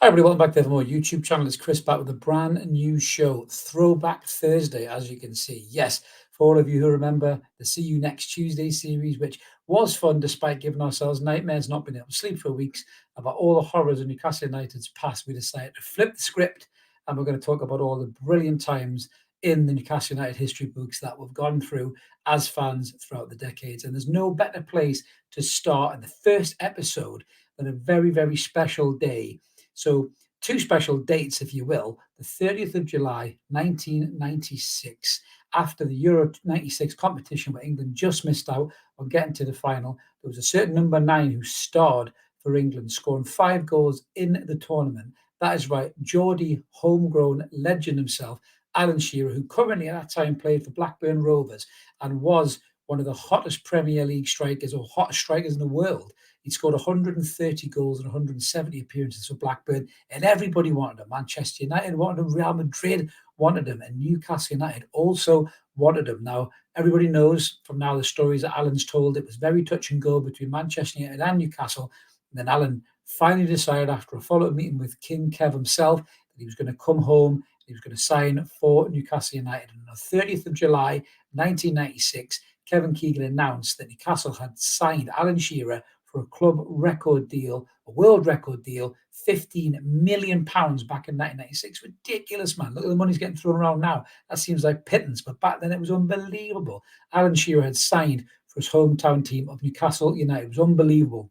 Hi, everybody. Welcome back to the more YouTube channel. It's Chris back with a brand new show, Throwback Thursday, as you can see. Yes, for all of you who remember the See You Next Tuesday series, which was fun despite giving ourselves nightmares, not being able to sleep for weeks about all the horrors of Newcastle United's past, we decided to flip the script and we're going to talk about all the brilliant times in the Newcastle United history books that we've gone through as fans throughout the decades. And there's no better place to start in the first episode than a very, very special day. So, two special dates, if you will. The 30th of July, 1996, after the Euro 96 competition where England just missed out on getting to the final, there was a certain number 9 who starred for England, scoring 5 goals in the tournament. That is right, Geordie, homegrown legend himself, Alan Shearer, who currently at that time played for Blackburn Rovers and was one of the hottest Premier League strikers or hottest strikers in the world. He scored 130 goals and 170 appearances for Blackburn, and everybody wanted him. Manchester United wanted him, Real Madrid wanted him, and Newcastle United also wanted him. Now, everybody knows from now the stories that Alan's told, it was very touch and go between Manchester United and Newcastle. And then Alan finally decided after a follow-up meeting with King Kev himself that he was going to come home, he was going to sign for Newcastle United. And on the 30th of July, 1996, Kevin Keegan announced that Newcastle had signed Alan Shearer for a club record deal, a world record deal, £15 million back in 1996. Ridiculous, man. Look at the money's getting thrown around now. That seems like pittance, but back then it was unbelievable. Alan Shearer had signed for his hometown team of Newcastle United. It was unbelievable.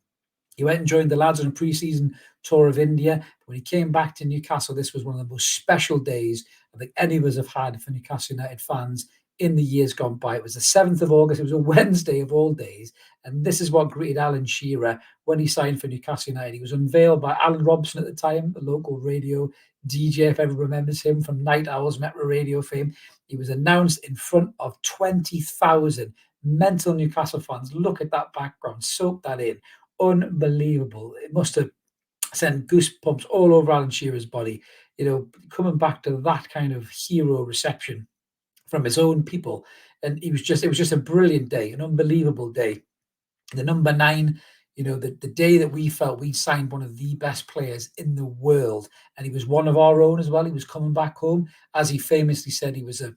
He went and joined the lads on a pre-season tour of India. When he came back to Newcastle, this was one of the most special days I think any of us have had for Newcastle United fans in the years gone by. It was the 7th of August. It was a Wednesday of all days. And this is what greeted Alan Shearer when he signed for Newcastle United. He was unveiled by Alan Robson at the time, a local radio DJ, if everyone remembers him from Night Owls, Metro Radio fame. He was announced in front of 20,000 mental Newcastle fans. Look at that background. Soak that in. Unbelievable. It must have sent goosebumps all over Alan Shearer's body, coming back to that kind of hero reception from his own people. And it was just a brilliant day, an unbelievable day. The number 9, the day that we felt we signed one of the best players in the world. And he was one of our own as well. He was coming back home. As he famously said, he was a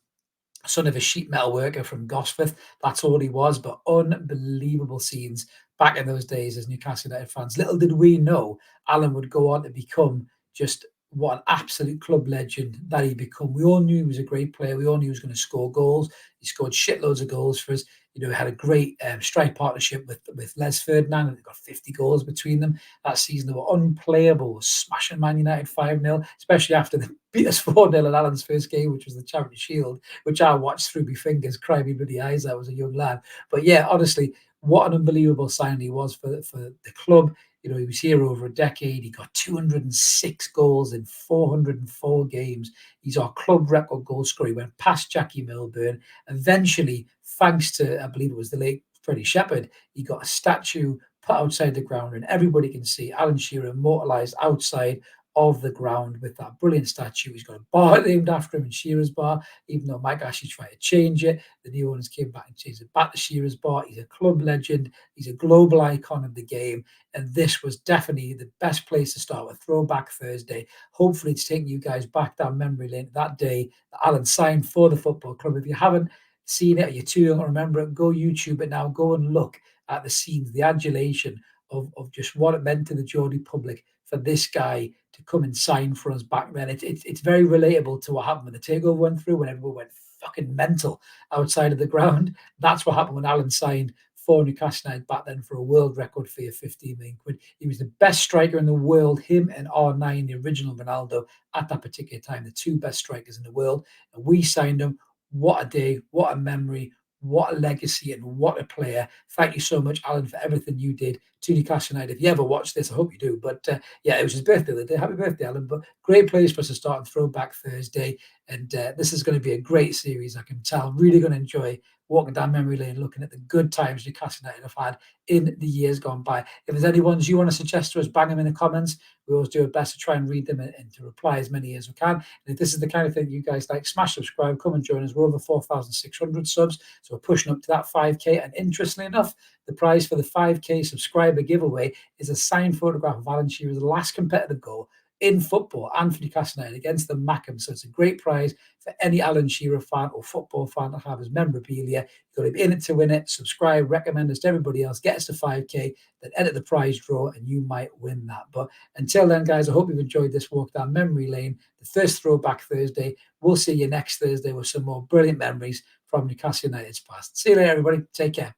son of a sheet metal worker from Gosforth. That's all he was, but unbelievable scenes back in those days as Newcastle United fans. Little did we know Alan would go on to become just what an absolute club legend that he become. We all knew he was a great player. We all knew he was going to score goals. He scored shitloads of goals for us. He had a great strike partnership with Les Ferdinand, and they got 50 goals between them that season. They were unplayable, smashing Man United 5-0, especially after they beat us 4-0 in Alan's first game, which was the Charity Shield, which I watched through my fingers, crying me bloody eyes. I was a young lad. But yeah, honestly, what an unbelievable signing he was for the club. He was here over a decade. He got 206 goals in 404 games. He's our club record goal scorer. He went past Jackie Milburn. Eventually, thanks to, I believe it was the late Freddie Shepherd, he got a statue put outside the ground, and everybody can see Alan Shearer immortalised outside of the ground with that brilliant statue. He's got a bar named after him in Shearer's Bar, even though Mike Ashley tried to change it. The new owners came back and changed it back to Shearer's Bar. He's a club legend. He's a global icon of the game. And this was definitely the best place to start with Throwback Thursday. Hopefully it's taking you guys back down memory lane that day that Alan signed for the football club. If you haven't seen it or you're too young to remember it, go YouTube it now. Go and look at the scenes, the adulation of just what it meant to the Geordie public for this guy to come and sign for us back then. It's very relatable to what happened when the takeover went through, when everyone went fucking mental outside of the ground. That's what happened when Alan signed for Newcastle United back then for a world record fee of 15 million quid. He was the best striker in the world, him and R9, the original Ronaldo, at that particular time, the two best strikers in the world. And we signed him. What a day, what a memory, what a legacy, and what a player. Thank you so much, Alan, for everything you did to Newcastle United. If you ever watch this, I hope you do. But yeah, it was his birthday the day. Happy birthday, Alan. But great place for us to start on Throwback Thursday. And this is going to be a great series, I can tell. Really going to enjoy walking down memory lane, looking at the good times Newcastle United have had in the years gone by. If there's any ones you want to suggest to us, bang them in the comments. We always do our best to try and read them and to reply as many as we can. And if this is the kind of thing you guys like, smash subscribe, come and join us. We're over 4,600 subs, so we're pushing up to that 5K. And interestingly enough, the prize for the 5K subscriber giveaway is a signed photograph of Alan Shearer's last competitive goal in football and for Newcastle United against the Mackham. So it's a great prize for any Alan Shearer fan or football fan to have as memorabilia. You've got to be in it to win it. Subscribe, recommend us to everybody else, get us to 5K, then enter the prize draw, and you might win that. But until then, guys, I hope you've enjoyed this walk down memory lane, the first Throwback Thursday. We'll see you next Thursday with some more brilliant memories from Newcastle United's past. See you later, everybody. Take care.